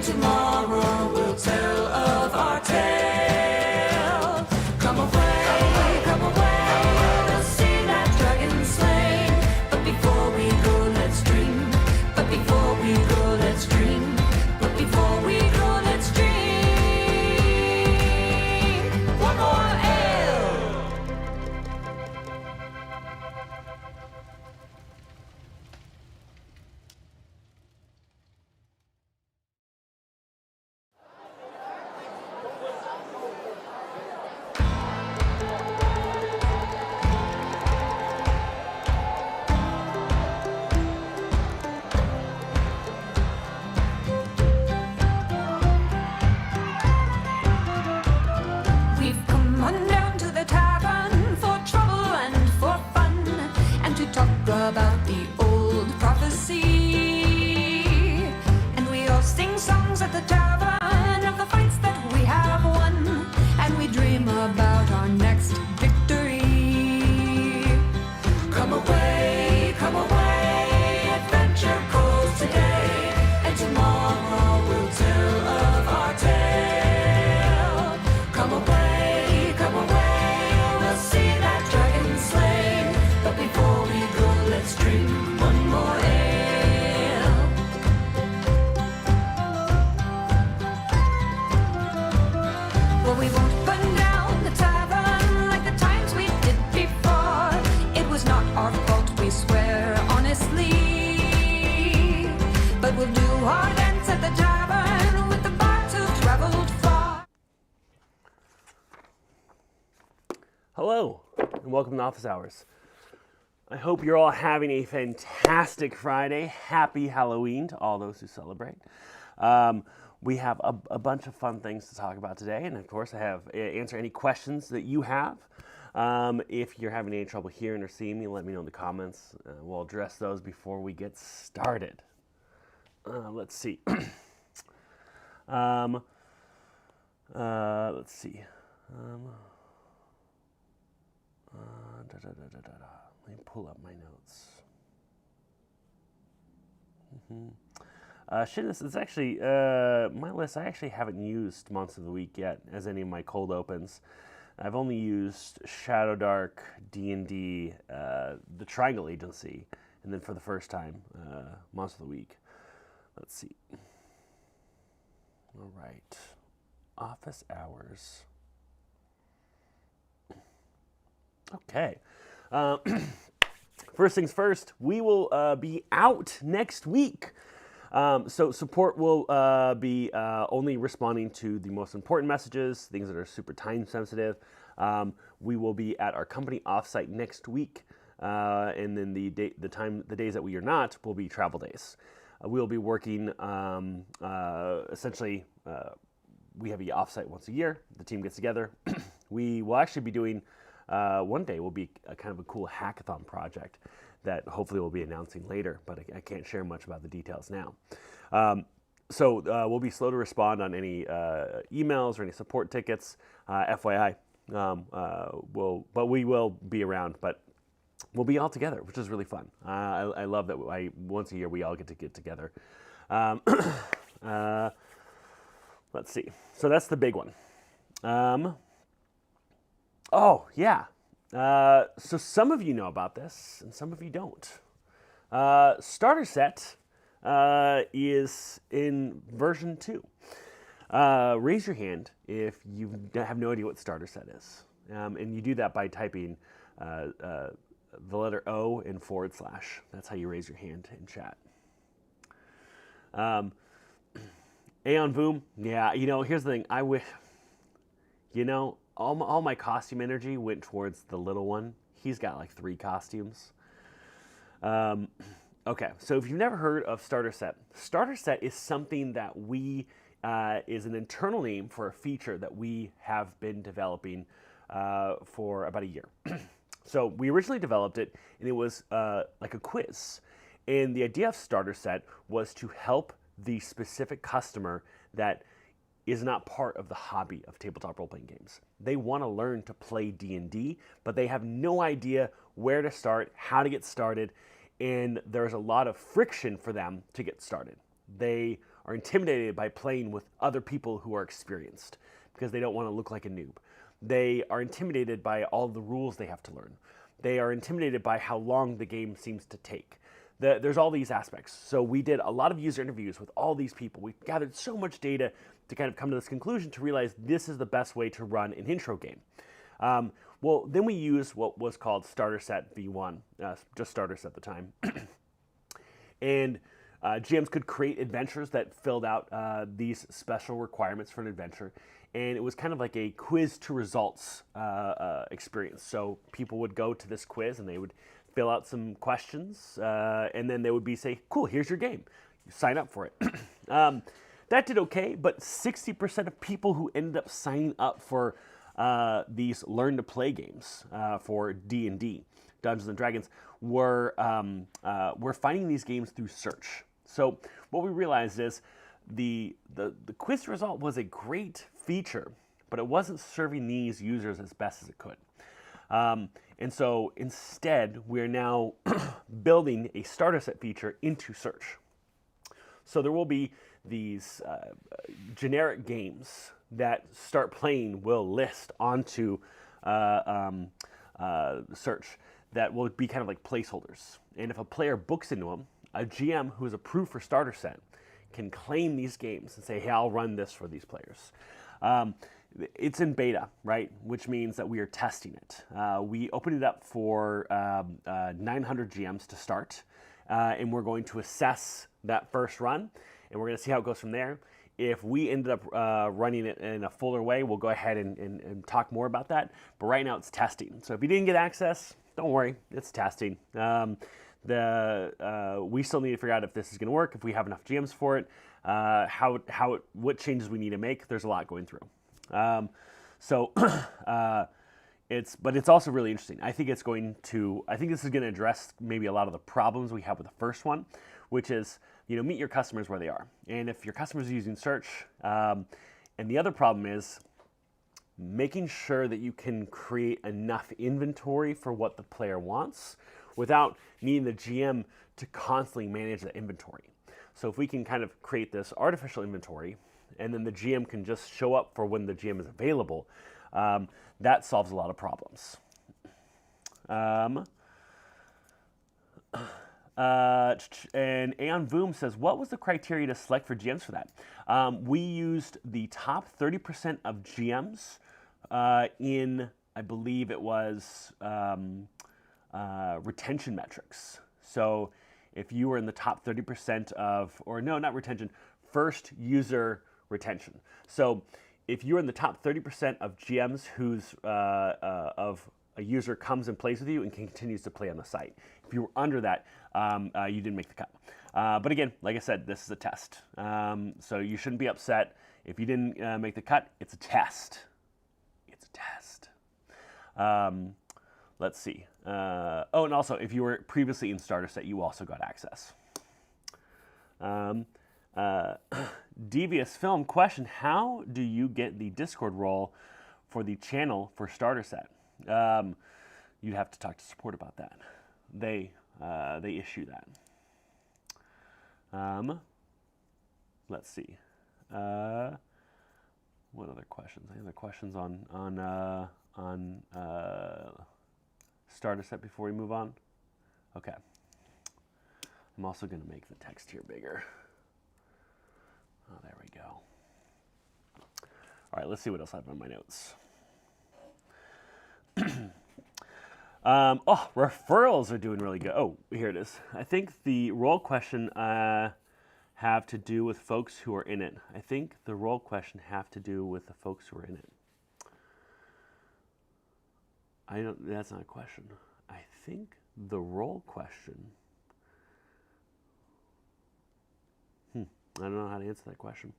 tomorrow we'll tell of our tale. Come away, we'll see that dragon slain. But before we go, let's dream. But before we go, let's dream. But before we go, let's dream. One more ale. We've come on down to the tavern for trouble and for fun, and to talk about the old prophecy. And we all sing songs at the tavern of the fights that we have won, and we dream about our next victory. Come away, adventure calls today, and tomorrow we'll tell of our tale. Come away, we'll see that dragon slain. But before we go, let's drink one more ale. Well, we won't burn down the tavern like the times we did before. It was not our fault, we swear honestly. But we'll do our dance at the tavern with the bards who traveled far. Hello, and welcome to Office Hours. I hope you're all having a fantastic Friday. Happy Halloween to all those who celebrate. We have a bunch of fun things to talk about today, and of course I have answer any questions that you have. If you're having any trouble hearing or seeing me, let me know in the comments. We'll address those before we get started. Let's see. Let's see. Let me pull up my notes. This is actually my list. I actually haven't used Monster of the Week yet as any of my cold opens. I've only used Shadow Dark, D&D, the Triangle Agency, and then for the first time, Monster of the Week. Let's see. All right. Office Hours. Okay. First things first, we will be out next week. So support will be only responding to the most important messages, things that are super time sensitive. We will be at our company offsite next week, and then the days that we are not will be travel days. We'll be working essentially. We have the offsite once a year. The team gets together. We will actually be doing. One day will be a kind of a cool hackathon project that hopefully we'll be announcing later, but I can't share much about the details now. So we'll be slow to respond on any emails or any support tickets, FYI. But we will be around, but we'll be all together, which is really fun. I love that once a year we all get together. Let's see. So that's the big one. Oh, yeah. So some of you know about this, and some of you don't. Starter Set is in version 2. Raise your hand if you have no idea what Starter Set is. And you do that by typing the letter O and /. That's how you raise your hand in chat. Aeon Boom, yeah, here's the thing. I wish, all my costume energy went towards the little one. He's got like 3 costumes. Okay, so if you've never heard of Starter Set is something that is an internal name for a feature that we have been developing for about a year. So we originally developed it, and it was like a quiz. And the idea of Starter Set was to help the specific customer that is not part of the hobby of tabletop role-playing games. They want to learn to play D&D, but they have no idea where to start, how to get started, and there's a lot of friction for them to get started. They are intimidated by playing with other people who are experienced because they don't want to look like a noob. They are intimidated by all the rules they have to learn. They are intimidated by how long the game seems to take. There's all these aspects. So we did a lot of user interviews with all these people. We gathered so much data to kind of come to this conclusion to realize this is the best way to run an intro game. Well, then we used what was called Starter Set V1, just Starter Set at the time. And GMs could create adventures that filled out these special requirements for an adventure. And it was kind of like a quiz to results experience. So people would go to this quiz and they would fill out some questions, and then they would say, cool, here's your game. You sign up for it. That did okay, but 60% of people who ended up signing up for these learn-to-play games for D&D, Dungeons & Dragons, were finding these games through search. So what we realized is the quiz result was a great feature, but it wasn't serving these users as best as it could. And so instead, we're now building a starter set feature into search. So there will be these generic games that StartPlaying will list onto search that will be kind of like placeholders. And if a player books into them, a GM who is approved for starter set can claim these games and say, hey, I'll run this for these players. It's in beta, right? Which means that we are testing it. We opened it up for 900 GMs to start, and we're going to assess that first run, and we're going to see how it goes from there. If we ended up running it in a fuller way, we'll go ahead and talk more about that. But right now it's testing. So if you didn't get access, don't worry, it's testing. We still need to figure out if this is going to work, if we have enough GMs for it, what changes we need to make. There's a lot going through. It's also really interesting. I think this is going to address maybe a lot of the problems we have with the first one, which is, meet your customers where they are. And if your customers are using search, and the other problem is making sure that you can create enough inventory for what the player wants without needing the GM to constantly manage the inventory. So if we can kind of create this artificial inventory, and then the GM can just show up for when the GM is available, that solves a lot of problems. And Aeon Voom says, what was the criteria to select for GMs for that? We used the top 30% of GMs in, I believe it was retention metrics. So if you were in the top 30% of, or no, not retention, first user retention. So if you're in the top 30% of GMs whose of a user comes and plays with you and continues to play on the site. If you were under that, you didn't make the cut. But again, like I said, this is a test. So you shouldn't be upset. If you didn't make the cut, it's a test. It's a test. Let's see. And also, if you were previously in starter set, you also got access. Devious Film question, how do you get the Discord role for the channel for starter set? You'd have to talk to support about that. They issue that. Let's see. What other questions? Any other questions on starter set before we move on? Okay. I'm also going to make the text here bigger. Oh, there we go. All right, let's see what else I have on my notes. Referrals are doing really good. Oh, here it is. I think the role question have to do with folks who are in it. I think the role question have to do with the folks who are in it. That's not a question. I think the role question. I don't know how to answer that question.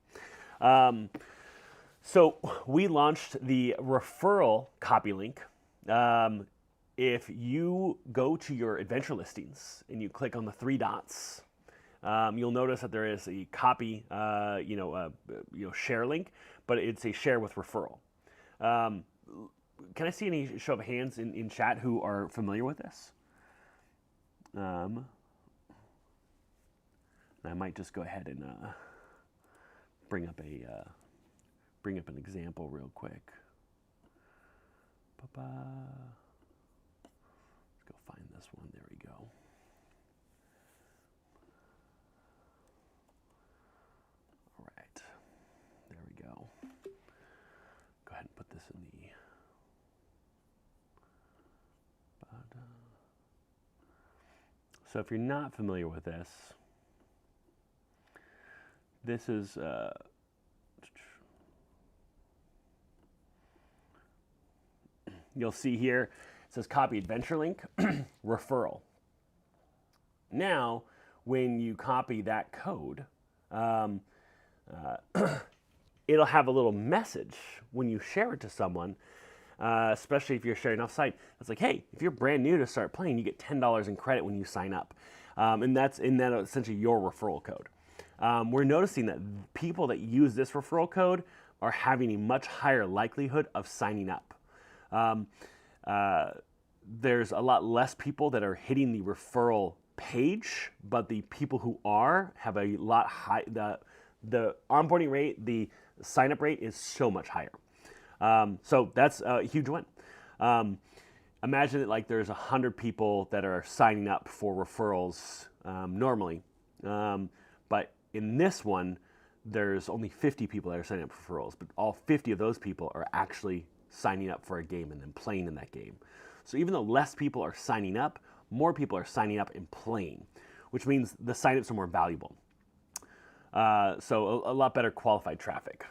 So we launched the referral copy link. If you go to your adventure listings and you click on the three dots, you'll notice that there is a copy, share link, but it's a share with referral. Can I see any show of hands in chat who are familiar with this? And I might just go ahead and bring up an example real quick. Let's go find this one. There we go. All right. There we go. Go ahead and put this in the... So if you're not familiar with this, this is you'll see here it says copy adventure link referral. Now, when you copy that code, it'll have a little message when you share it to someone. Especially if you're sharing off-site, it's like, hey, if you're brand new to StartPlaying, you get $10 in credit when you sign up, and that's essentially your referral code. We're noticing that people that use this referral code are having a much higher likelihood of signing up. There's a lot less people that are hitting the referral page, but the people who are have a lot high. The onboarding rate, the sign-up rate is so much higher. So that's a huge win. Imagine that like there's 100 people that are signing up for referrals normally, but in this one, there's only 50 people that are signing up for referrals, but all 50 of those people are actually signing up for a game and then playing in that game. So even though less people are signing up, more people are signing up and playing, which means the signups are more valuable. So a lot better qualified traffic.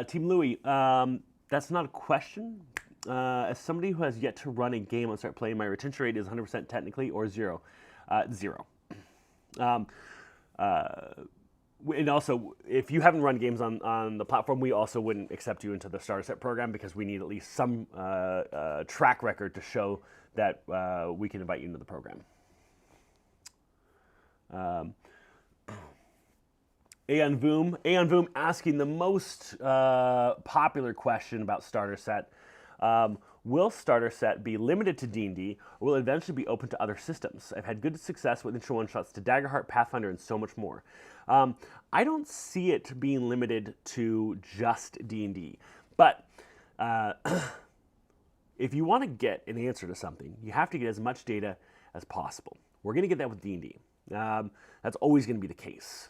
Team Louie, that's not a question. As somebody who has yet to run a game on StartPlaying, my retention rate is 100% technically or zero. Zero. And also, if you haven't run games on the platform, we also wouldn't accept you into the starter set program because we need at least some track record to show that we can invite you into the program. Aeon Voom asking the most popular question about starter set. Will starter set be limited to D&D, or will it eventually be open to other systems? I've had good success with intro one-shots to Daggerheart, Pathfinder, and so much more. I don't see it being limited to just D&D, but if you want to get an answer to something, you have to get as much data as possible. We're going to get that with D&D. That's always going to be the case.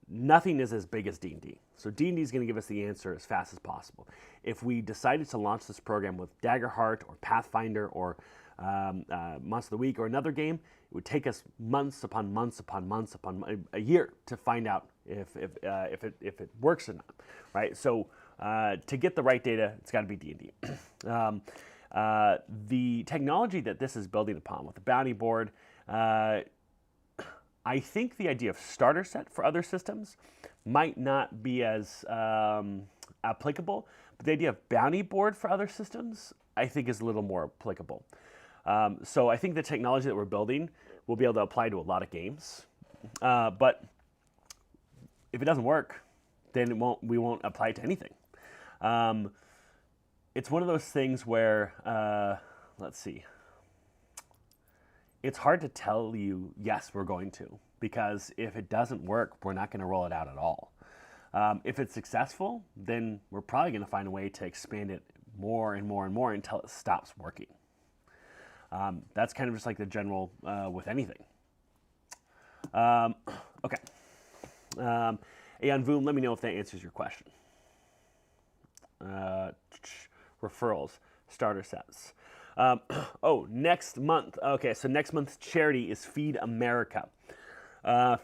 Nothing is as big as D&D. So D&D is going to give us the answer as fast as possible. If we decided to launch this program with Daggerheart or Pathfinder or Monster of the Week or another game, it would take us months upon months upon months upon a year to find out if it works or not, right? So to get the right data, it's got to be D&D. The technology that this is building upon with the bounty board, I think the idea of starter set for other systems might not be as applicable, but the idea of bounty board for other systems, I think is a little more applicable. So I think the technology that we're building will be able to apply to a lot of games, but if it doesn't work, then we won't apply it to anything. It's one of those things where, let's see. It's hard to tell you, yes, we're going to, because if it doesn't work, we're not going to roll it out at all. If it's successful, then we're probably going to find a way to expand it more and more and more until it stops working. That's kind of just like the general with anything. Okay. Aeon Voom, let me know if that answers your question. Referrals, starter sets. Next month. Okay, so next month's charity is Feed America.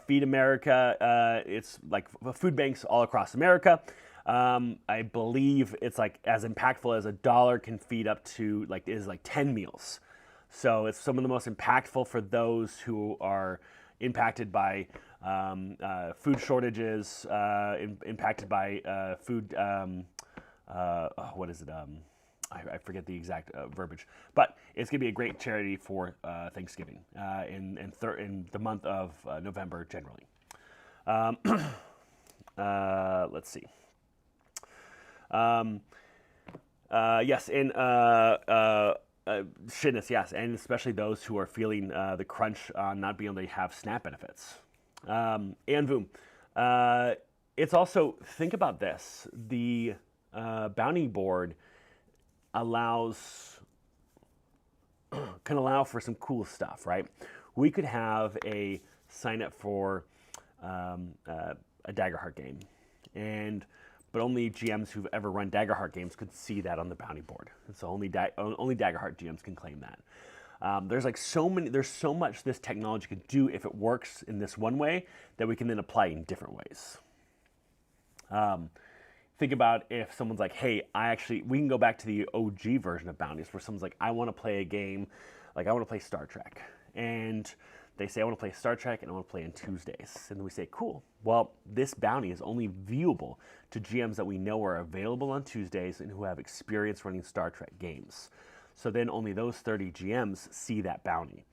Feed America, it's like food banks all across America. I believe it's like as impactful as $1 can feed up to like 10 meals. So it's some of the most impactful for those who are impacted by food shortages, impacted by food. What is it? I forget the exact verbiage, but it's going to be a great charity for Thanksgiving in the month of November generally. Let's see. Yes, and Shitness, yes, and especially those who are feeling the crunch on not being able to have SNAP benefits. And boom. It's also, think about this, the bounty board can allow for some cool stuff, right? We could have a sign up for a Daggerheart game, but only GMs who've ever run Daggerheart games could see that on the bounty board. And so only Daggerheart GMs can claim that. There's so much this technology could do if it works in this one way that we can then apply in different ways. Think about if someone's like, hey, we can go back to the OG version of bounties where someone's like, I want to play a game, like I want to play Star Trek. And they say, I want to play Star Trek and I want to play on Tuesdays. And then we say, cool. Well, this bounty is only viewable to GMs that we know are available on Tuesdays and who have experience running Star Trek games. So then only those 30 GMs see that bounty.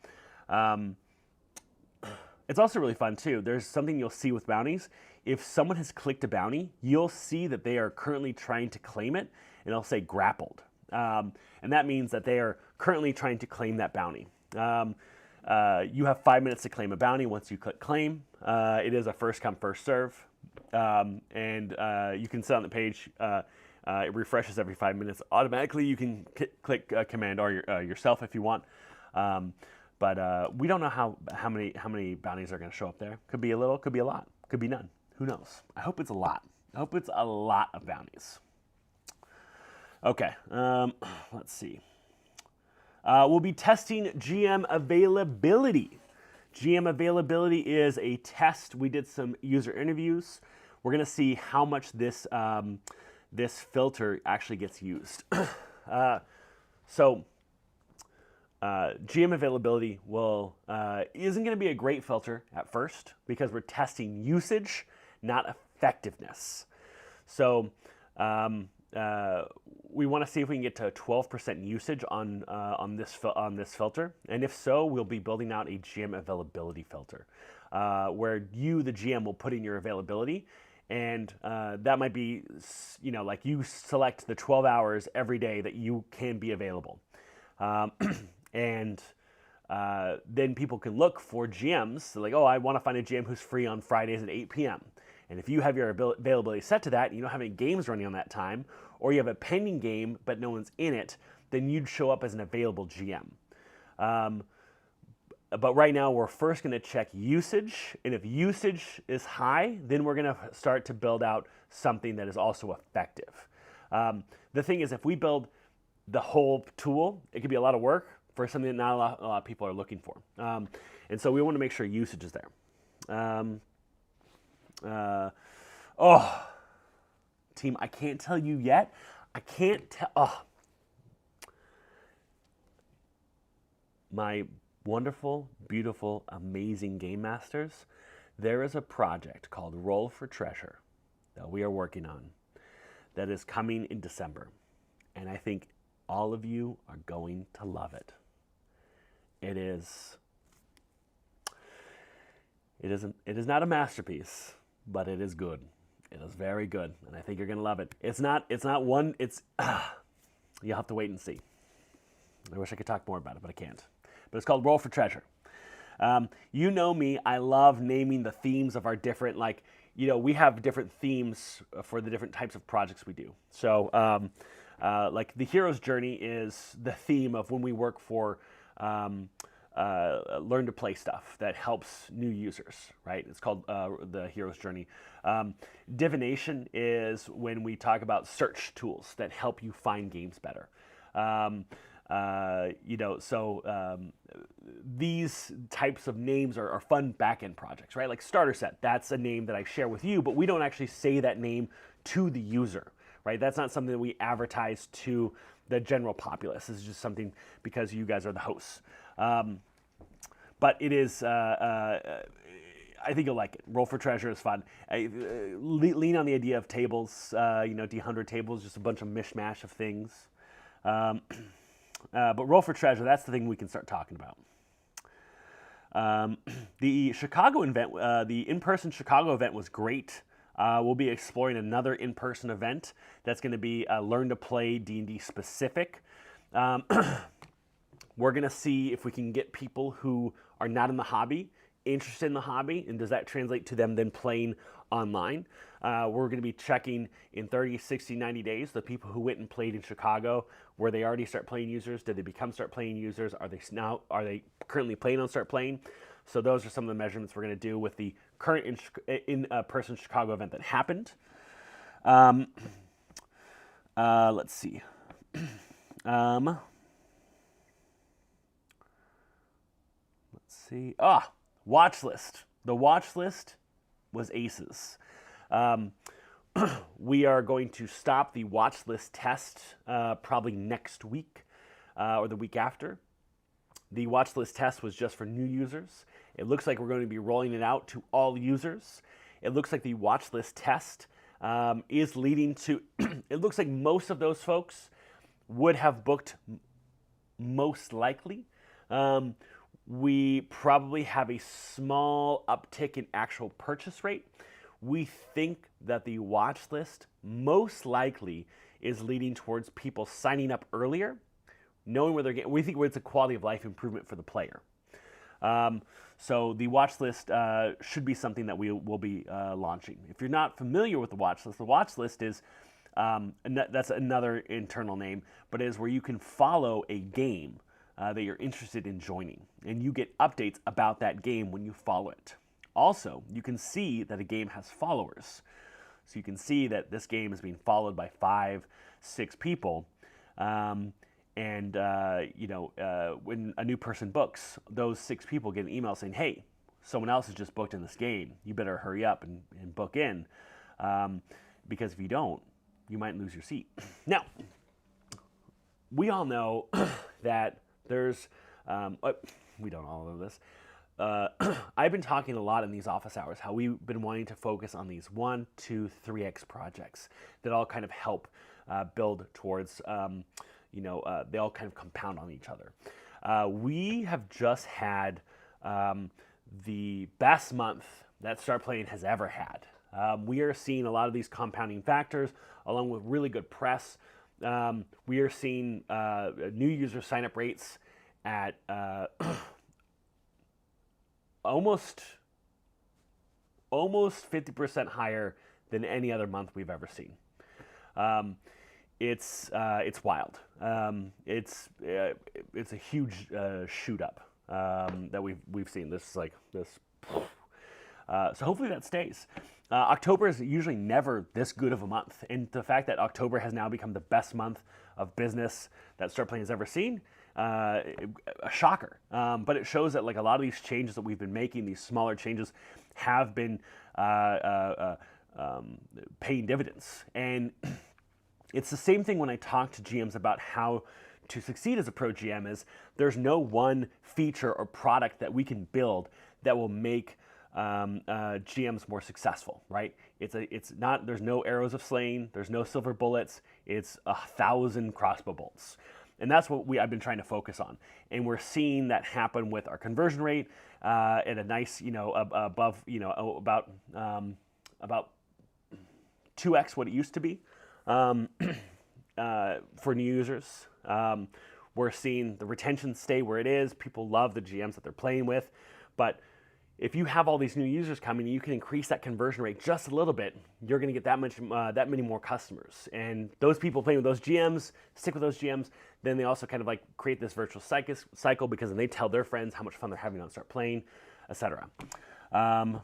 It's also really fun too. There's something you'll see with bounties. If someone has clicked a bounty, you'll see that they are currently trying to claim it, and it'll say grappled. And that means that they are currently trying to claim that bounty. You have 5 minutes to claim a bounty once you click claim. It is a first come, first serve. And you can set on the page, it refreshes every 5 minutes automatically. You can click Command R yourself if you want. But we don't know how many bounties are going to show up there. Could be a little, could be a lot, could be none. Who knows? I hope it's a lot. I hope it's a lot of bounties. Okay, let's see. We'll be testing GM availability. GM availability is a test. We did some user interviews. We're going to see how much this filter actually gets used. GM availability isn't going to be a great filter at first because we're testing usage, not effectiveness. So we want to see if we can get to 12% usage on this filter, and if so, we'll be building out a GM availability filter where you, the GM, will put in your availability, and that might be, like you select the 12 hours every day that you can be available. And then people can look for GMs. So like, oh, I want to find a GM who's free on Fridays at 8 p.m. And if you have your availability set to that, and you don't have any games running on that time, or you have a pending game but no one's in it, then you'd show up as an available GM. But right now, we're first going to check usage. And if usage is high, then we're going to start to build out something that is also effective. The thing is, if we build the whole tool, it could be a lot of work for something that not a lot of people are looking for. And so we want to make sure usage is there. Team, I can't tell you yet. I can't tell. Oh. My wonderful, beautiful, amazing game masters, there is a project called Roll for Treasure that we are working on that is coming in December. And I think all of you are going to love it. It is not a masterpiece, but it is good. It is very good, and I think you're going to love it. You'll have to wait and see. I wish I could talk more about it, but I can't. But it's called Roll for Treasure. You know me, I love naming the themes of our different, we have different themes for the different types of projects we do. So, like the hero's journey is the theme of when we work for learn to play stuff that helps new users, right? It's called the hero's journey. Divination is when we talk about search tools that help you find games better. These types of names are fun back-end projects, right? Like Starter Set, that's a name that I share with you, but we don't actually say that name to the user, right? That's not something that we advertise to the general populace. This is just something because you guys are the hosts. But it is, I think you'll like it. Roll for Treasure is fun. Lean on the idea of tables, D100 tables, just a bunch of mishmash of things. But Roll for Treasure, that's the thing we can start talking about. The Chicago event, the in-person Chicago event was great. We'll be exploring another in-person event that's going to be Learn to Play D&D specific. We're going to see if we can get people who are not in the hobby interested in the hobby, and does that translate to them then playing online. We're going to be checking in 30, 60, 90 days the people who went and played in Chicago. Were they already StartPlaying users? Did they become StartPlaying users? Are they currently playing on StartPlaying? So those are some of the measurements we're going to do with the current in-person Chicago event that happened. Let's see. Let's see. Watch list. The watch list was aces. We are going to stop the watch list test probably next week or the week after. The watch list test was just for new users. It looks like we're going to be rolling it out to all users. It looks like the watch list test is leading to, it looks like most of those folks would have booked most likely. We probably have a small uptick in actual purchase rate. We think that the watch list most likely is leading towards people signing up earlier, knowing where they're getting. We think it's a quality of life improvement for the player. So the watch list should be something that we will be launching. If you're not familiar with the watch list is, and that's another internal name, but it is where you can follow a game that you're interested in joining, and you get updates about that game when you follow it. Also, you can see that a game has followers. So you can see that this game is being followed by 5, 6 people. When a new person books, those 6 people get an email saying, hey, someone else has just booked in this game. You better hurry up and book in. Because if you don't, you might lose your seat. Now, we all know that there's, we don't all know this. I've been talking a lot in these office hours how we've been wanting to focus on these 1, 2, 3x projects that all kind of help build towards, they all kind of compound on each other. We have just had the best month that StartPlaying has ever had. We are seeing a lot of these compounding factors along with really good press. We are seeing new user sign-up rates at almost 50% higher than any other month we've ever seen. It's wild. It's a huge shoot up that we've seen. This is like this. So hopefully that stays. October is usually never this good of a month, and the fact that October has now become the best month of business that StartPlaying has ever seen, a shocker. But it shows that like a lot of these changes that we've been making, these smaller changes, have been paying dividends. And it's the same thing when I talk to GMs about how to succeed as a pro GM. Is there's no one feature or product that we can build that will make GMs more successful, right? It's not. There's no arrows of slaying. There's no silver bullets. It's 1,000 crossbow bolts, and that's what I've been trying to focus on. And we're seeing that happen with our conversion rate at a nice, above, about 2x what it used to be for new users. We're seeing the retention stay where it is. People love the GMs that they're playing with, but if you have all these new users coming, you can increase that conversion rate just a little bit. You're going to get that many more customers, and those people playing with those GMs stick with those GMs. Then they also kind of like create this virtual cycle because then they tell their friends how much fun they're having on StartPlaying, etc. And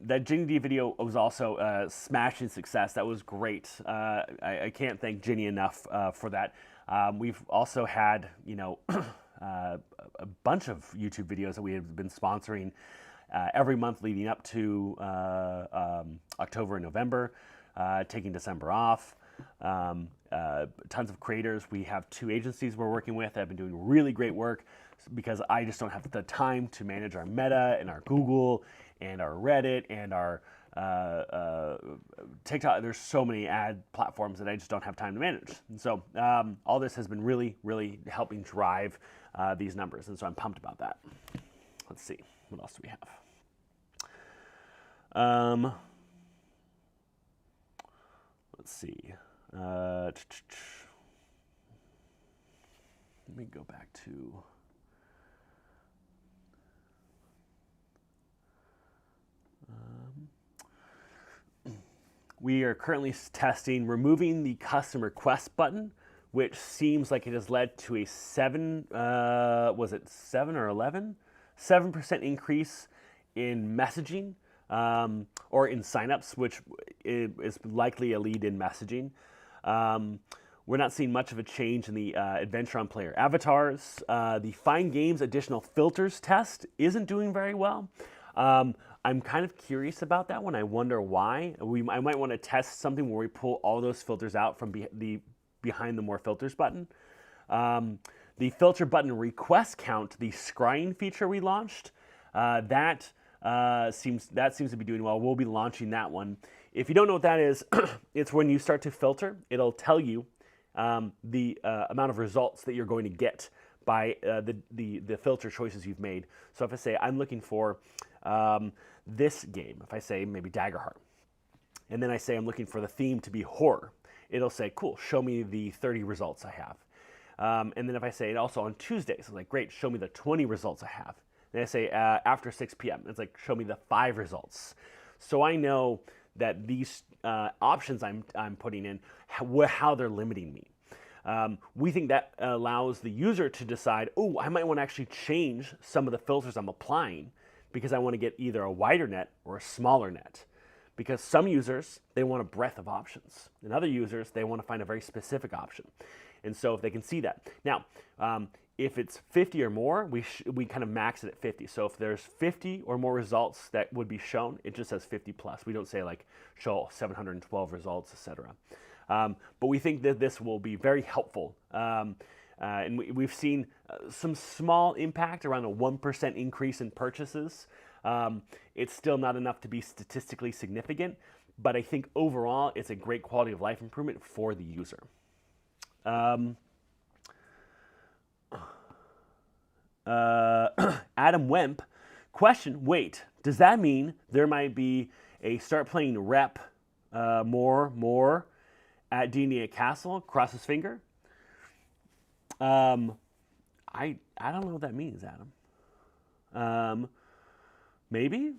that Ginny D video was also a smashing success. That was great. I can't thank Ginny enough for that. We've also had, a bunch of YouTube videos that we have been sponsoring every month leading up to October and November, taking December off. Tons of creators. We have 2 agencies we're working with that have been doing really great work because I just don't have the time to manage our Meta and our Google and our Reddit and our TikTok. There's so many ad platforms that I just don't have time to manage. And so all this has been really, really helping drive these numbers. And so I'm pumped about that. Let's see. What else do we have? Let's see. let me go back to. We are currently testing removing the custom request button, which seems like it has led to a 7% increase in messaging or in signups, which is likely a lead in messaging. We're not seeing much of a change in the adventure on player avatars. The Find Games additional filters test isn't doing very well. I'm kind of curious about that one. I wonder why. I might want to test something where we pull all those filters out from behind the more filters button. The filter button request count, the scrying feature we launched, that seems to be doing well. We'll be launching that one. If you don't know what that is, it's when you start to filter, it'll tell you the amount of results that you're going to get by the filter choices you've made. So if I say I'm looking for this game, if I say maybe Daggerheart, and then I say I'm looking for the theme to be horror, it'll say, cool, show me the 30 results I have. And then if I say it also on Tuesdays, it's like, great, show me the 20 results I have. Then I say after 6 p.m., it's like, show me the 5 results. So I know that these options I'm putting in, how they're limiting me. We think that allows the user to decide, oh, I might want to actually change some of the filters I'm applying because I want to get either a wider net or a smaller net. Because some users, they want a breadth of options. And other users, they want to find a very specific option. And so if they can see that. Now, if it's 50 or more, we kind of max it at 50. So if there's 50 or more results that would be shown, it just says 50 plus. We don't say like show 712 results, etc. But we think that this will be very helpful. And we've seen some small impact, around a 1% increase in purchases. It's still not enough to be statistically significant, but I think overall it's a great quality of life improvement for the user. Adam Wemp, question, wait, does that mean there might be a Start Playing rep more at D&D at Castle? Cross his finger. I don't know what that means, Adam. Maybe.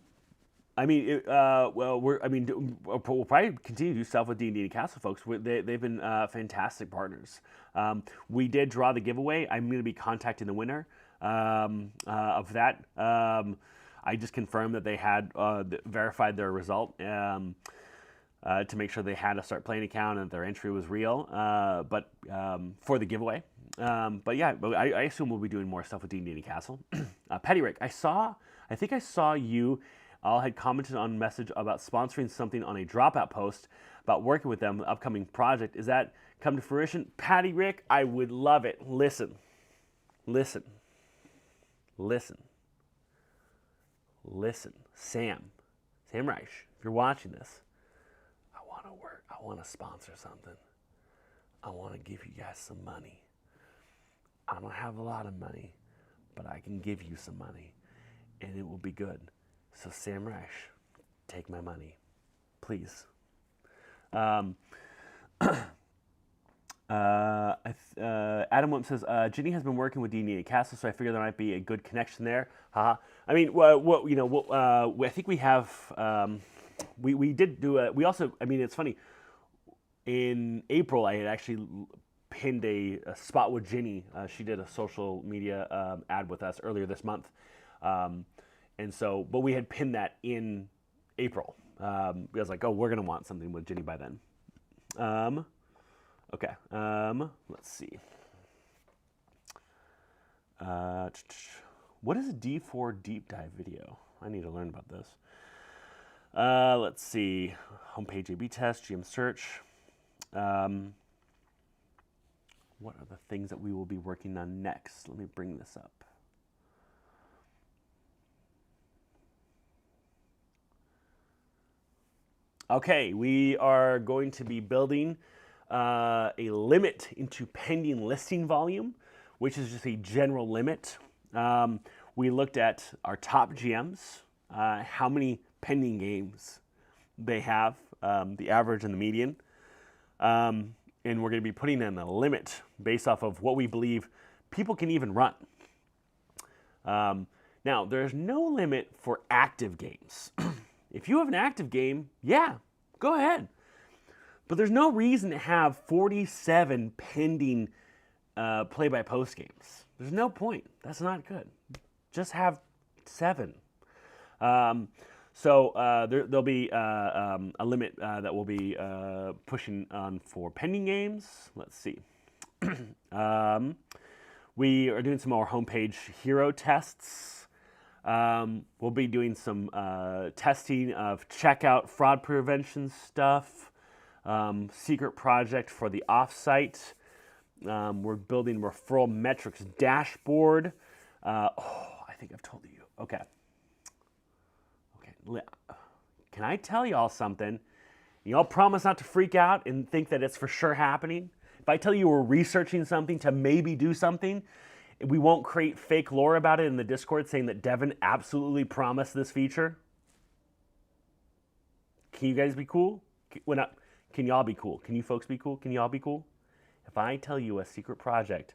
I mean, we'll probably continue to do stuff with D&D and Castle folks. They've been fantastic partners. We did draw the giveaway. I'm going to be contacting the winner of that. I just confirmed that they had verified their result to make sure they had a Start Playing account and their entry was real. But for the giveaway. But yeah, I assume we'll be doing more stuff with D&D and Castle. Petty Rick, I think I saw you all had commented on a message about sponsoring something on a Dropout post about working with them, the upcoming project. Is that come to fruition? Patty Rick, I would love it. Listen. Sam Reich, if you're watching this, I want to sponsor something. I want to give you guys some money. I don't have a lot of money, but I can give you some money, and it will be good. So Sam Reich, take my money, please. Adam Wimp says, Ginny has been working with D&D at Castle, so I figure there might be a good connection there. I mean, I think we have, we did do we also, I mean, it's funny, in April, I had actually pinned a spot with Ginny. She did a social media ad with us earlier this month. And so, but we had pinned that in April. I was like, oh, we're going to want something with Ginny by then. Okay. Let's see. What is a D4 deep dive video? I need to learn about this. Let's see. Homepage A/B test, GM search. What are the things that we will be working on next? Let me bring this up. Okay, we are going to be building a limit into pending listing volume, which is just a general limit. We looked at our top GMs, how many pending games they have, the average and the median. And we're going to be putting in a limit based off of what we believe people can even run. Now, there's no limit for active games. If you have an active game, yeah, go ahead. But there's no reason to have 47 pending play-by-post games. There's no point. That's not good. Just have 7. There'll be a limit that we'll be pushing on for pending games. Let's see. We are doing some more homepage hero tests. We'll be doing some testing of checkout fraud prevention stuff. Secret project for the offsite. We're building referral metrics dashboard. I think I've told you. Okay. Can I tell y'all something? Y'all promise not to freak out and think that it's for sure happening? If I tell you we're researching something to maybe do something, we won't create fake lore about it in the Discord saying that Devin absolutely promised this feature? Can you guys be cool? Can y'all be cool? Can you folks be cool? Can y'all be cool? If I tell you a secret project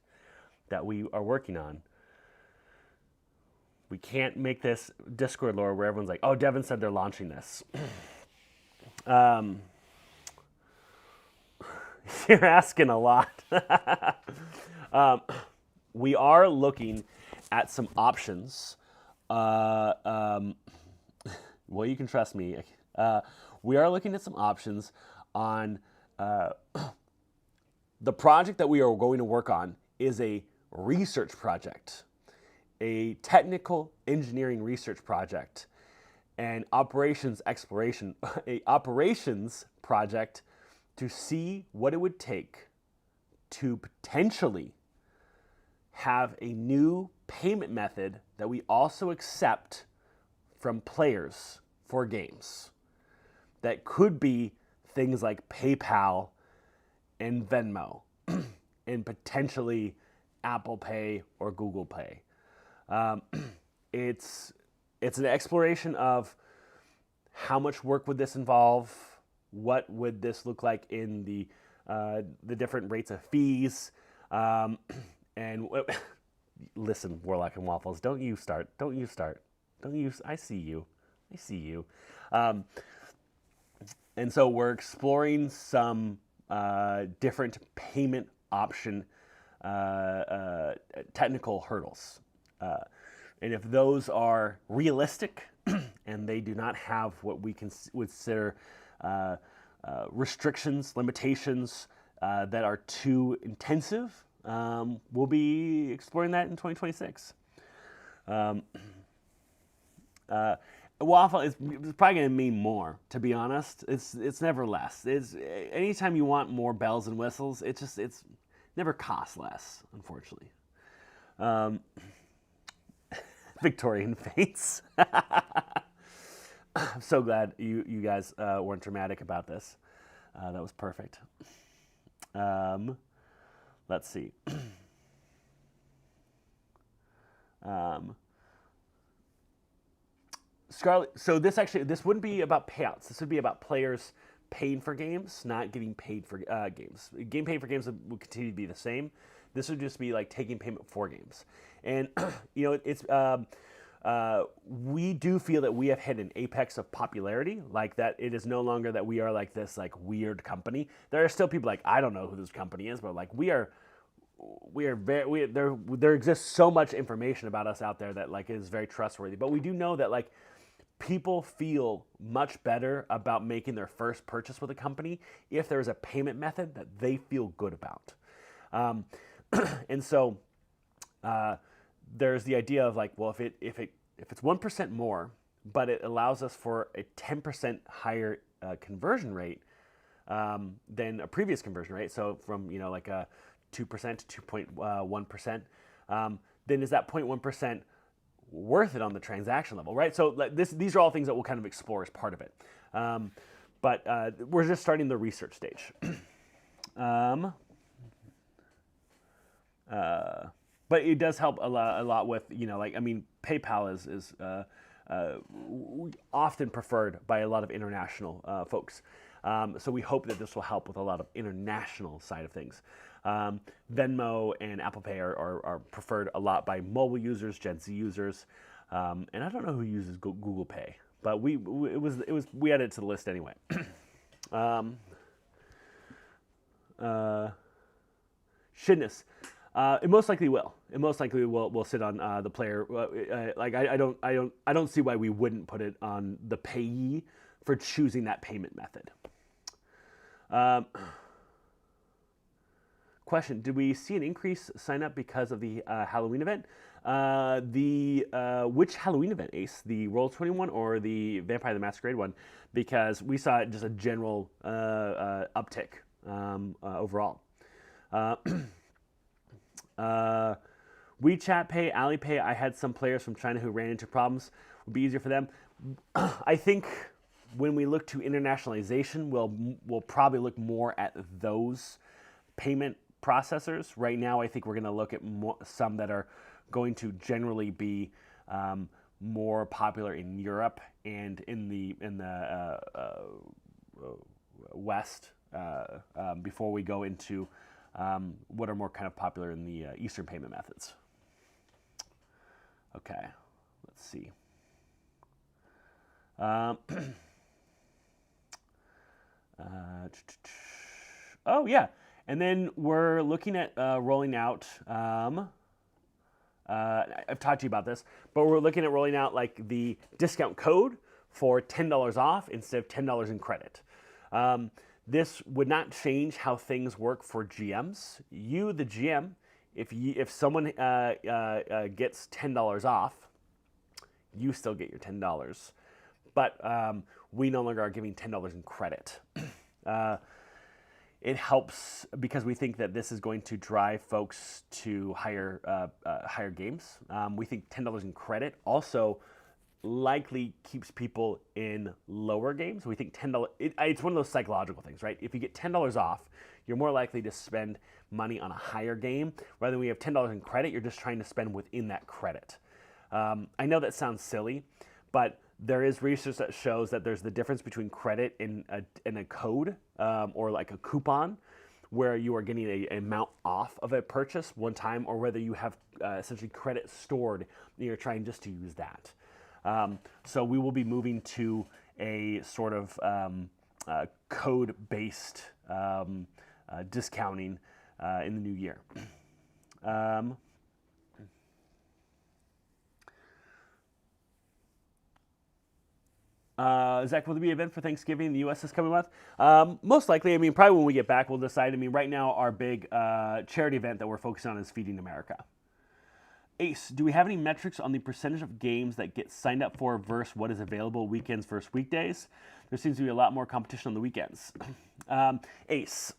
that we are working on, we can't make this Discord lore where everyone's like, oh, Devin said they're launching this. You're asking a lot. We are looking at some options. Well, you can trust me. We are looking at some options on the project that we are going to work on is a research project, a technical engineering research project, an operations exploration, a operations project to see what it would take to potentially have a new payment method that we also accept from players for games. That could be things like PayPal and Venmo and potentially Apple Pay or Google Pay. It's an exploration of how much work would this involve, what would this look like in the different rates of fees, and listen, Warlock and Waffles, don't you start. I see you. And so we're exploring some different payment option technical hurdles. And if those are realistic and they do not have what we can consider restrictions, limitations that are too intensive, we'll be exploring that in 2026. Waffle is probably going to mean more, to be honest. It's never less. It's anytime you want more bells and whistles, it's never costs less, unfortunately. Victorian faints. I'm so glad you guys weren't dramatic about this. That was perfect. Let's see. Scarlett, so this wouldn't be about payouts. This would be about players paying for games, not getting paid for games. Game paying for games will continue to be the same. This would just be like taking payment for games. And it's we do feel that we have hit an apex of popularity, like that it is no longer that we are like this like weird company. There are still people like, I don't know who this company is, but like there exists so much information about us out there that like is very trustworthy. But we do know that like people feel much better about making their first purchase with a company if there's a payment method that they feel good about. And so there's the idea of like, well, if it's 1% more, but it allows us for a 10% higher conversion rate than a previous conversion rate. So from like a 2% to 2.1%, then is that 0.1% worth it on the transaction level, right? So these are all things that we'll kind of explore as part of it. But we're just starting the research stage. But it does help a lot with, PayPal is often preferred by a lot of international folks. So we hope that this will help with a lot of international side of things. Venmo and Apple Pay are preferred a lot by mobile users, Gen Z users, and I don't know who uses Google Pay, but we added it to the list anyway. Shouldness. It most likely will. It most likely will sit on the player. I don't see why we wouldn't put it on the payee for choosing that payment method. Question: did we see an increase sign up because of the Halloween event? Which Halloween event, Ace? The Roll20 one or the Vampire the Masquerade one? Because we saw just a general uptick overall. WeChat Pay, Alipay, I had some players from China who ran into problems. Would be easier for them. I think when we look to internationalization, we'll probably look more at those payment processors. Right now, I think we're going to look at some that are going to generally be more popular in Europe and in the West before we go into what are more kind of popular in the Eastern payment methods. Okay, let's see. Oh yeah, and then we're looking at rolling out. I've talked to you about this, but we're looking at rolling out like the discount code for $10 off instead of $10 in credit. This would not change how things work for GMs. You, the GM, if someone gets $10 off, you still get your $10. But we no longer are giving $10 in credit. It helps because we think that this is going to drive folks to higher games. We think $10 in credit also likely keeps people in lower games. We think $10, it's one of those psychological things, right? If you get $10 off, you're more likely to spend money on a higher game. Rather than when you have $10 in credit, you're just trying to spend within that credit. I know that sounds silly, but there is research that shows that there's the difference between credit and a code or like a coupon where you are getting an amount off of a purchase one time, or whether you have essentially credit stored and you're trying just to use that. So we will be moving to a sort of code-based discounting in the new year. Zach, will there be an event for Thanksgiving in the U.S. this coming month? Most likely. I mean, probably when we get back, we'll decide. I mean, right now, our big charity event that we're focusing on is Feeding America. Ace, do we have any metrics on the percentage of games that get signed up for versus what is available weekends versus weekdays? There seems to be a lot more competition on the weekends. Ace,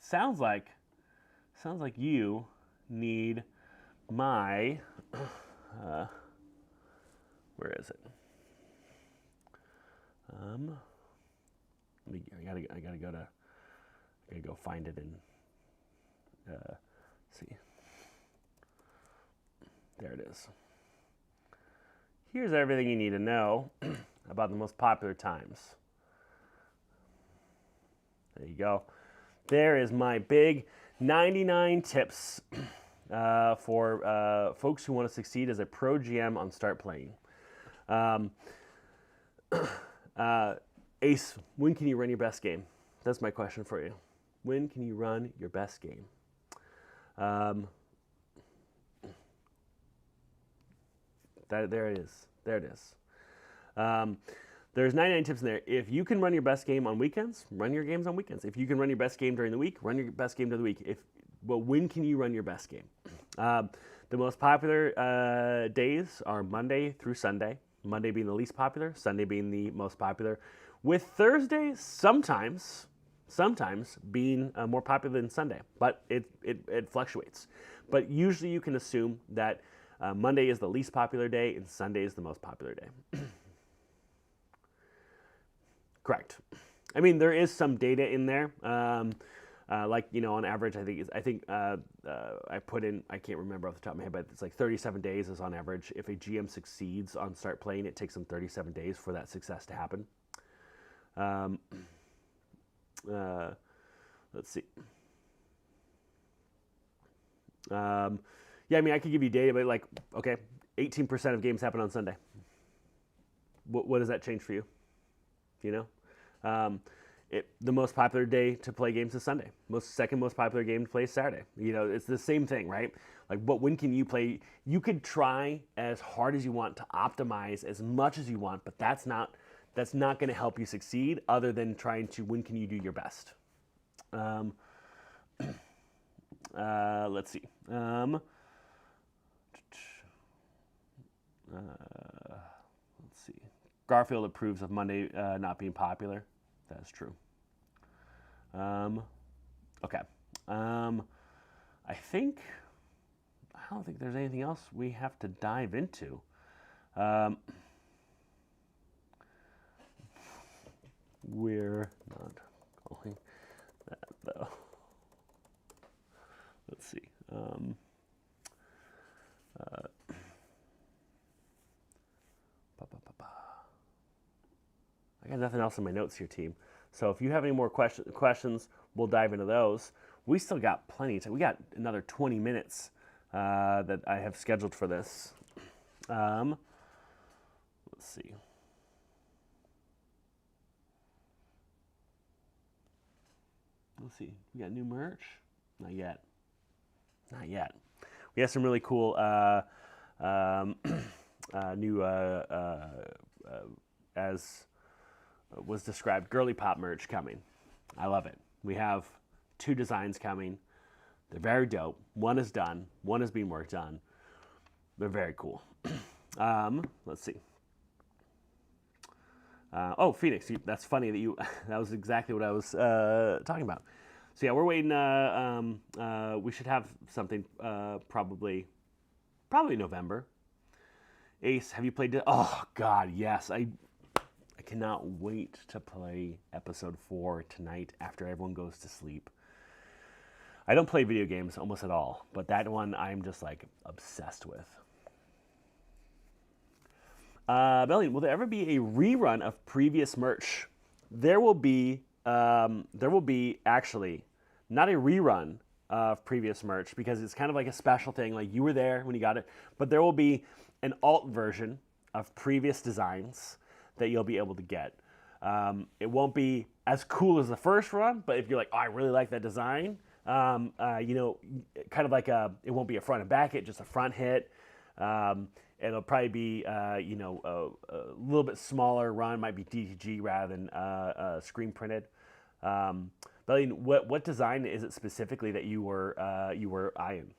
sounds like you need my. Where is it? I gotta go find it and see. There it is. Here's everything you need to know about the most popular times. There you go. There is my big 99 tips for folks who want to succeed as a pro GM on StartPlaying. Ace, when can you run your best game? That's my question for you. When can you run your best game? There it is. There it is. There's 99 tips in there. If you can run your best game on weekends, run your games on weekends. If you can run your best game during the week, run your best game during the week. When can you run your best game? The most popular days are Monday through Sunday. Monday being the least popular, Sunday being the most popular, with Thursday sometimes being more popular than Sunday, but it fluctuates. But usually you can assume that Monday is the least popular day and Sunday is the most popular day. Correct. I mean, there is some data in there. Like, on average, I put in, I can't remember off the top of my head, but it's like 37 days is on average. If a GM succeeds on StartPlaying, it takes them 37 days for that success to happen. Let's see. Yeah, I mean, I could give you data, but like, okay, 18% of games happen on Sunday. What does that change for you? You know, the most popular day to play games is Sunday. Second most popular game to play is Saturday. You know, it's the same thing, right? Like, when can you play? You could try as hard as you want to optimize as much as you want, but that's not going to help you succeed. Other than trying to, when can you do your best? Let's see. Let's see. Garfield approves of Monday not being popular. That is true. Okay. I don't think there's anything else we have to dive into. We're not calling that though. Let's see. I got nothing else in my notes here, team. So if you have any more questions, we'll dive into those. We still got plenty of time. We got another 20 minutes that I have scheduled for this. Let's see. Let's see. We got new merch? Not yet. Not yet. We have some really cool new, as was described, girly pop merch coming. I love it. We have 2 designs coming. They're very dope. One is done. One is being worked on. They're very cool. Let's see. Oh, Phoenix. That's funny that you. That was exactly what I was talking about. So yeah, we're waiting. We should have something probably November. Ace, have you played? Oh God, yes. I cannot wait to play episode 4 tonight after everyone goes to sleep. I don't play video games almost at all, but that one I'm just like obsessed with. Bellion, will there ever be a rerun of previous merch? There will be actually not a rerun of previous merch because it's kind of like a special thing. Like you were there when you got it, but there will be an alt version of previous designs that you'll be able to get. It won't be as cool as the first run, but if you're like, oh, I really like that design, you know, kind of like it won't be a front and back hit, just a front hit. It'll probably be, you know, a little bit smaller run, might be DTG rather than screen printed. But what design is it specifically that you were eyeing?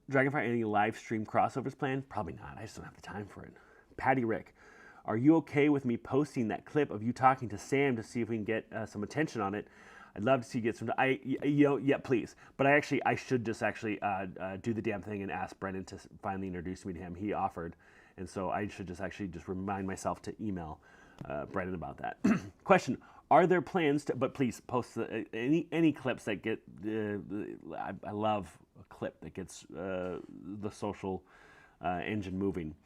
Dragonfire, any live stream crossovers planned? Probably not. I just don't have the time for it. Patty Rick, are you okay with me posting that clip of you talking to Sam to see if we can get some attention on it? I'd love to see you get some. Yeah, please. But I should just actually do the damn thing and ask Brendan to finally introduce me to him. He offered, and so I should just remind myself to email Brendan about that. Question: are there plans to? But please post any clips that get. I love a clip that gets the social engine moving.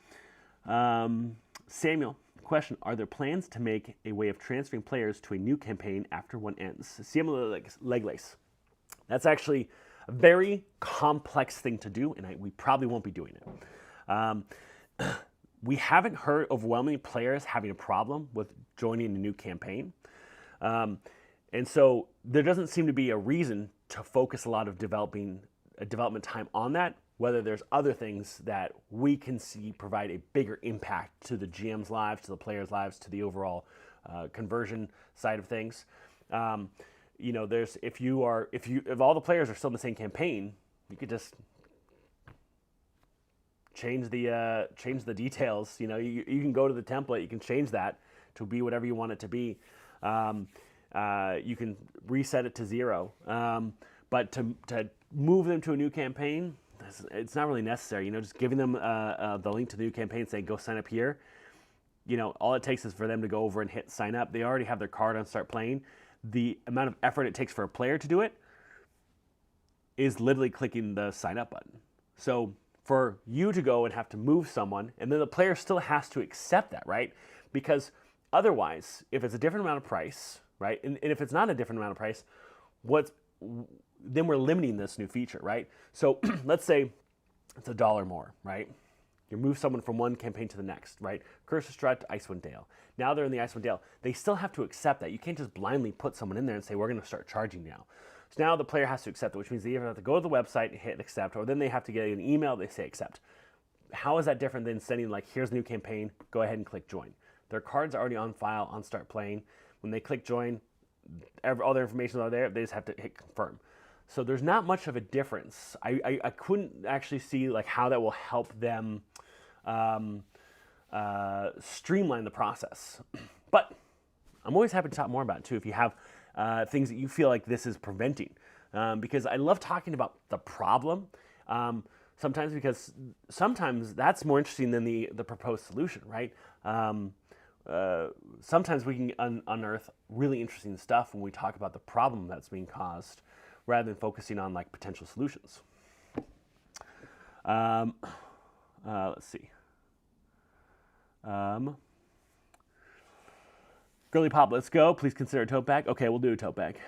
Samuel. Question: are there plans to make a way of transferring players to a new campaign after one ends? Similar like leg lace. That's actually a very complex thing to do, and we probably won't be doing it. We haven't heard overwhelming players having a problem with joining a new campaign. And so there doesn't seem to be a reason to focus a lot of development time on that, whether there's other things that we can see provide a bigger impact to the GM's lives, to the players' lives, to the overall conversion side of things. You know, if all the players are still in the same campaign, you could just change the details. You know, you can go to the template, you can change that to be whatever you want it to be. You can reset it to 0. But to move them to a new campaign, it's not really necessary. You know, just giving them the link to the new campaign, saying go sign up here. You know, all it takes is for them to go over and hit sign up. They already have their card on Start Playing. The amount of effort it takes for a player to do it is literally clicking the sign up button. So for you to go and have to move someone, and then the player still has to accept that, right? Because Otherwise, if it's a different amount of price, right? And if it's not a different amount of price, then we're limiting this new feature, right? So let's say it's $1 more, right? You move someone from one campaign to the next, right? Cursor Strut to Icewind Dale. Now they're in the Icewind Dale. They still have to accept that. You can't just blindly put someone in there and say, we're going to start charging now. So now the player has to accept it, which means they either have to go to the website and hit accept, or then they have to get an email, they say accept. How is that different than sending like, here's a new campaign, go ahead and click join? Their cards are already on file on Start Playing. When they click join, all their information is there, they just have to hit confirm. So there's not much of a difference. I couldn't actually see like how that will help them streamline the process. But I'm always happy to talk more about it too if you have things that you feel like this is preventing. Because I love talking about the problem. Sometimes that's more interesting than the proposed solution, right? Sometimes we can unearth really interesting stuff when we talk about the problem that's being caused rather than focusing on like potential solutions. Let's see. Girly Pop, let's go. Please consider a tote bag. Okay, we'll do a tote bag.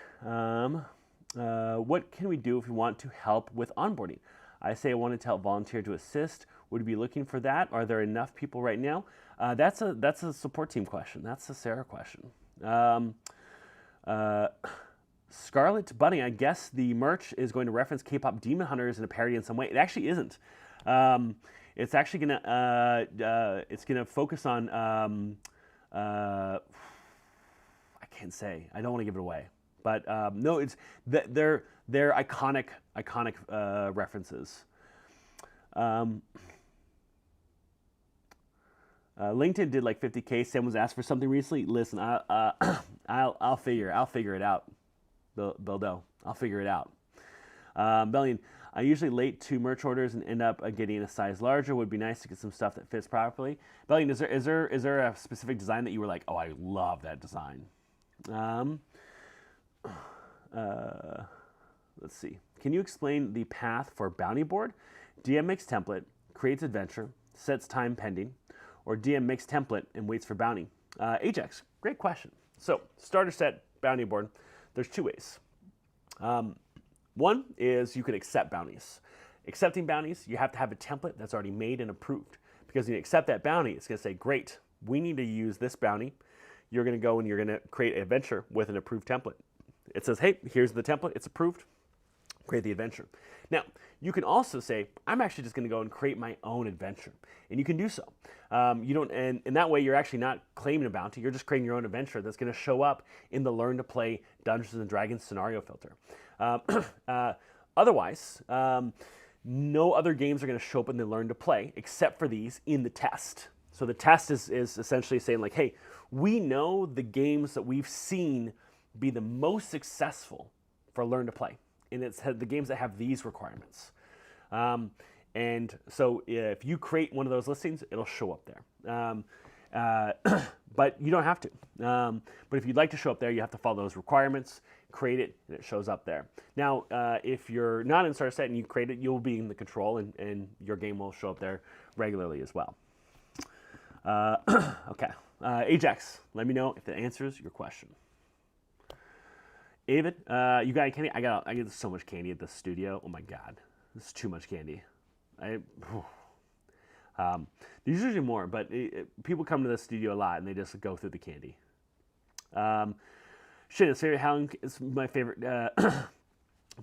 What can we do if we want to help with onboarding? I say I wanted to help volunteer to assist. Would you be looking for that? Are there enough people right now? That's a support team question. That's a Sarah question. Scarlet Bunny, I guess the merch is going to reference K-pop Demon Hunters in a parody in some way. It actually isn't. It's actually gonna focus on I can't say. I don't want to give it away. But no, it's they're iconic references. LinkedIn did like 50K. Sam was asked for something recently. Listen, I'll figure it out. Bildo, I'll figure it out. Bellion, I'm usually late to merch orders and end up getting a size larger. Would be nice to get some stuff that fits properly. Bellion, is there a specific design that you were like, oh, I love that design? Let's see. Can you explain the path for bounty board? DM makes template, creates adventure, sets time pending, or DM makes template and waits for bounty? Ajax, great question. So starter set, bounty board. There's two ways. One is you can accept bounties. Accepting bounties, you have to have a template that's already made and approved. Because when you accept that bounty, it's going to say, great, we need to use this bounty. You're going to go and you're going to create an adventure with an approved template. It says, hey, here's the template. It's approved. Create the adventure. Now, you can also say, I'm actually just going to go and create my own adventure. And you can do so. And that way, you're actually not claiming a bounty. You're just creating your own adventure that's going to show up in the Learn to Play Dungeons and Dragons scenario filter. Otherwise, no other games are going to show up in the Learn to Play except for these in the test. So the test is essentially saying like, hey, we know the games that we've seen be the most successful for Learn to Play. And it's the games that have these requirements. And so if you create one of those listings, it'll show up there. But you don't have to. But if you'd like to show up there, you have to follow those requirements, create it, and it shows up there. Now, if you're not in Starter Set and you create it, you'll be in the control, and your game will show up there regularly as well. Okay. Ajax, let me know if it answers your question. David, you got any candy? I get so much candy at the studio. Oh my God, this is too much candy. There's usually more, but people come to the studio a lot and they just go through the candy. Halloween is my favorite.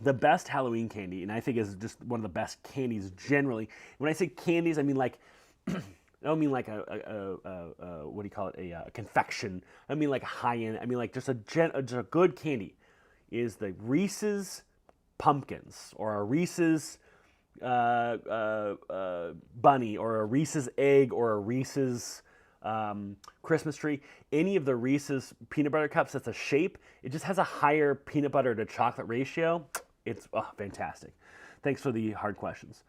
The best Halloween candy, and I think is just one of the best candies generally. When I say candies, I mean like. I don't mean like what do you call it? A confection. I mean like a high-end. I mean like just a good candy is the Reese's Pumpkins or a Reese's Bunny or a Reese's Egg or a Reese's Christmas tree. Any of the Reese's peanut butter cups that's a shape, it just has a higher peanut butter to chocolate ratio. It's fantastic. Thanks for the hard questions.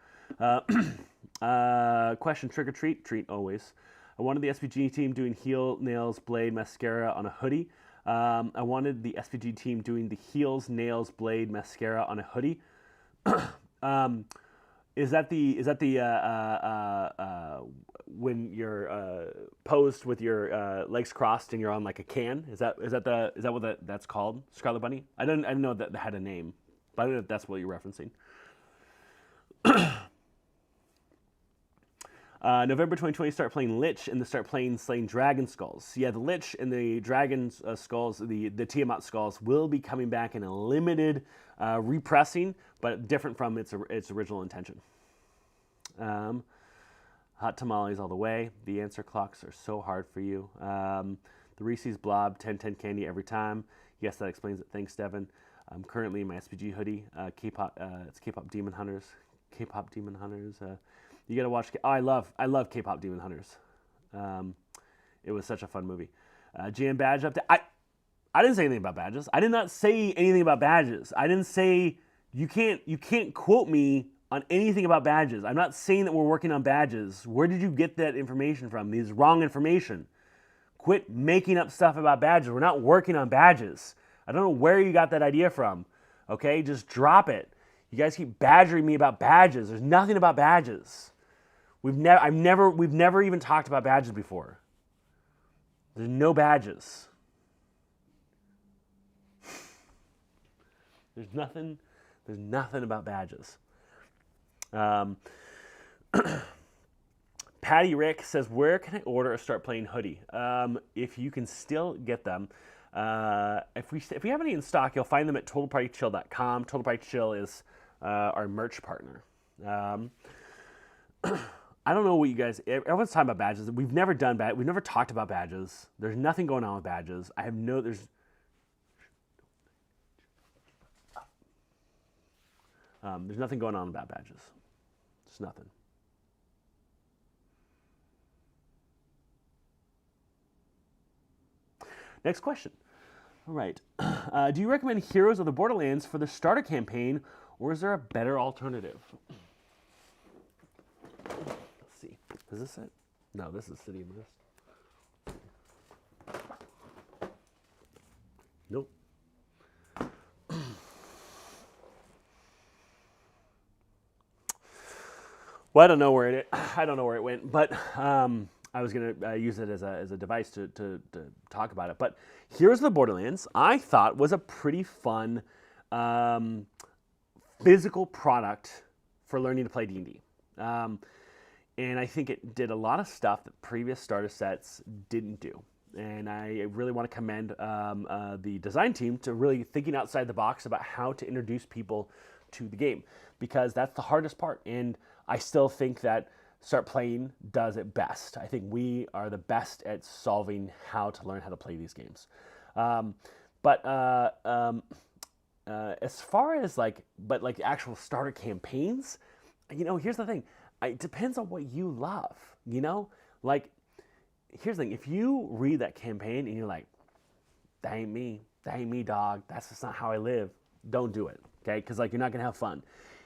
Question, trick or treat? Treat always. I wanted the SPG team doing heel, nails, blade, mascara on a hoodie. I wanted the SPG team doing the heels, nails, blade, mascara on a hoodie. when you're posed with your legs crossed and you're on like a can? Is that what that's called? Scarlet Bunny? I didn't know that had a name, but I don't know if that's what you're referencing. November 2020, start playing Lich and the start playing Slaying Dragon Skulls. Yeah, the Lich and the Dragon Skulls, the Tiamat Skulls, will be coming back in a limited repressing, but different from its original intention. Hot tamales all the way. The answer clocks are so hard for you. The Reese's Blob 10/10 candy every time. Yes, that explains it. Thanks, Devin. I'm currently in my SPG hoodie. K-pop. It's K-pop Demon Hunters. K-pop Demon Hunters. You gotta watch. I love K-pop Demon Hunters. It was such a fun movie. GM badge update. I didn't say anything about badges. I did not say anything about badges. I didn't say you can't quote me on anything about badges. I'm not saying that we're working on badges. Where did you get that information from? This is wrong information. Quit making up stuff about badges. We're not working on badges. I don't know where you got that idea from. Okay, just drop it. You guys keep badgering me about badges. There's nothing about badges. We've never even talked about badges before. There's no badges. There's nothing about badges. Patty Rick says, where can I order a Start Playing hoodie? If you can still get them. If we have any in stock, you'll find them at TotalPartyChill.com. Total Party Chill is our merch partner. I don't know what you guys. Everyone's talking about badges. We've never done We've never talked about badges. There's nothing going on with badges. There's nothing going on about badges. There's nothing. Next question. All right. Do you recommend Heroes of the Borderlands for the starter campaign, or is there a better alternative? Let's see. Is this it? No, this is City of Mist. Nope. Well, I don't know where it went, but I was gonna use it as a device to talk about it. But Heroes of the Borderlands, I thought, was a pretty fun physical product for learning to play D&D. And I think it did a lot of stuff that previous starter sets didn't do. And I really want to commend the design team to really thinking outside the box about how to introduce people to the game, because that's the hardest part. And I still think that Start Playing does it best. I think we are the best at solving how to learn how to play these games. But as far as like actual starter campaigns, here's the thing. It depends on what you love, Like, here's the thing. If you read that campaign and you're like, that ain't me, dog. That's just not how I live. Don't do it, okay? Because, you're not going to have fun.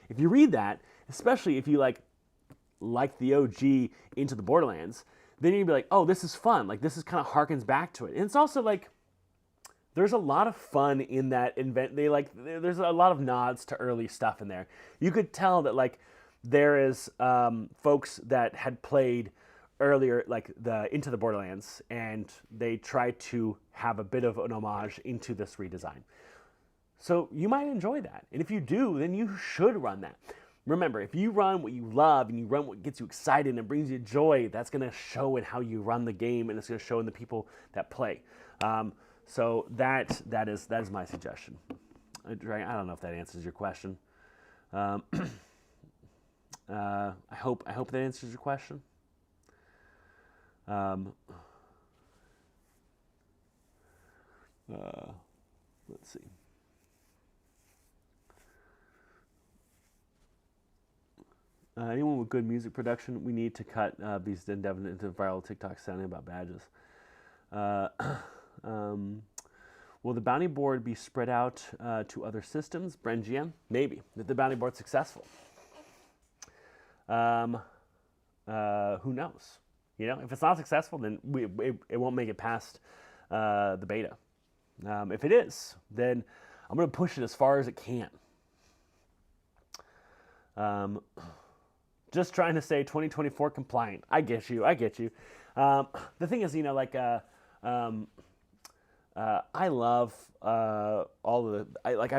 If you read that, especially if you, like the OG Into the Borderlands, then you're going to be like, oh, this is fun. This is kind of harkens back to it. And it's also, there's a lot of fun in that there's a lot of nods to early stuff in there. You could tell that, there is folks that had played earlier, the Into the Borderlands, and they tried to have a bit of an homage into this redesign. So you might enjoy that. And if you do, then you should run that. Remember, if you run what you love and you run what gets you excited and brings you joy, that's going to show in how you run the game, and it's going to show in the people that play. So that is my suggestion. I don't know if that answers your question. I hope that answers your question. Let's see. Anyone with good music production, we need to cut Beast and Devin into viral TikTok sounding about badges. Will the bounty board be spread out to other systems? Brengian? Maybe, if the bounty board's successful. Who knows? If it's not successful, then it won't make it past the beta. If it is, then I'm going to push it as far as it can. Just trying to say 2024 compliant. I get you. I get you. The thing is, like, I love I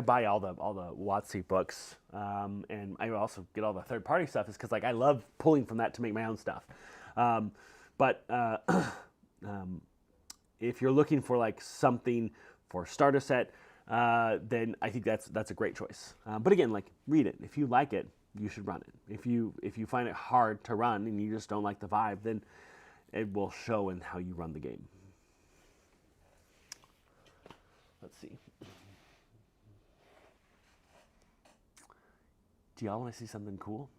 buy all the WotC books, and I also get all the third party stuff. Is because like I love pulling from that to make my own stuff. But if you're looking for like something for starter set, then I think that's a great choice. But again, like read it. If you like it, you should run it. If you find it hard to run and you just don't like the vibe, then it will show in how you run the game. Let's see. Do y'all want to see something cool?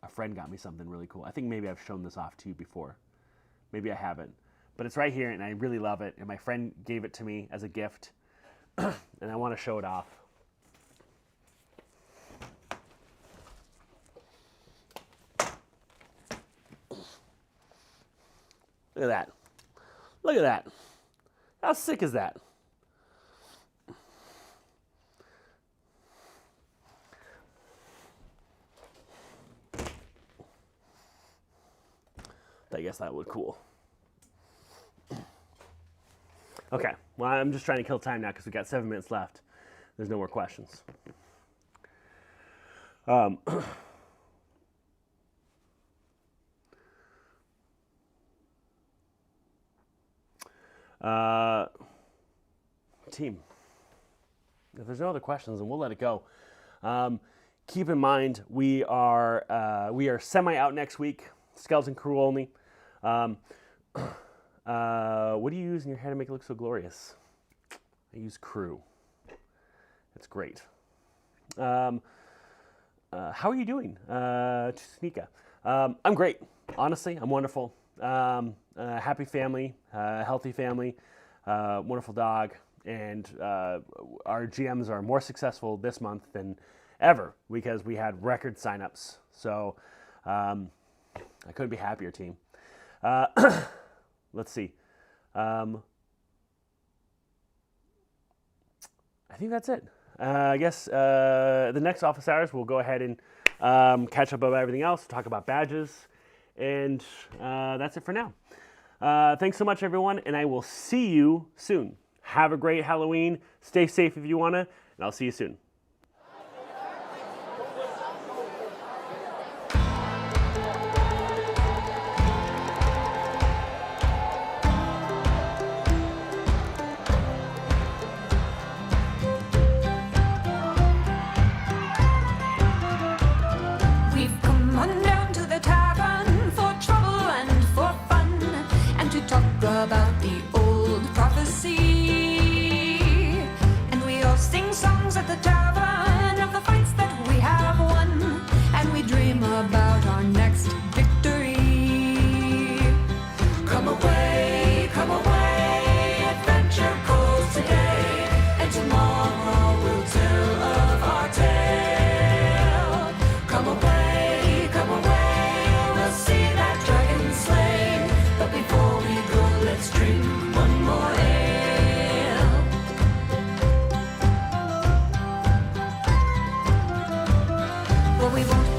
A friend got me something really cool. I think maybe I've shown this off to you before. Maybe I haven't. But it's right here, and I really love it. And my friend gave it to me as a gift, and I want to show it off. Look at that. Look at that. How sick is that? I guess that would cool. Okay, well, I'm just trying to kill time now because we've got 7 minutes left. There's no more questions. Team, if there's no other questions, then we'll let it go. Keep in mind, we are semi out next week. Skeleton crew only. What do you use in your hair to make it look so glorious? I use crew. It's great. How are you doing, Sneeka? I'm great. Honestly, I'm wonderful. Happy family, healthy family, wonderful dog, and our GMs are more successful this month than ever because we had record signups. So I couldn't be happier, team. Let's see. I think that's it. I guess the next office hours, we'll go ahead and catch up about everything else, talk about badges, and that's it for now. Thanks so much, everyone, and I will see you soon. Have a great Halloween. Stay safe if you want to, and I'll see you soon. We've come on down to the tavern for trouble and for fun, and to talk about the old prophecy. And we all sing songs at the tavern of the fights that we have won, and we dream about our next victory. Come away, adventure calls today, and tomorrow we'll tell of our tale. Come away, we'll see that dragon slain. But before we go, let's drink one more ale. Well, we won't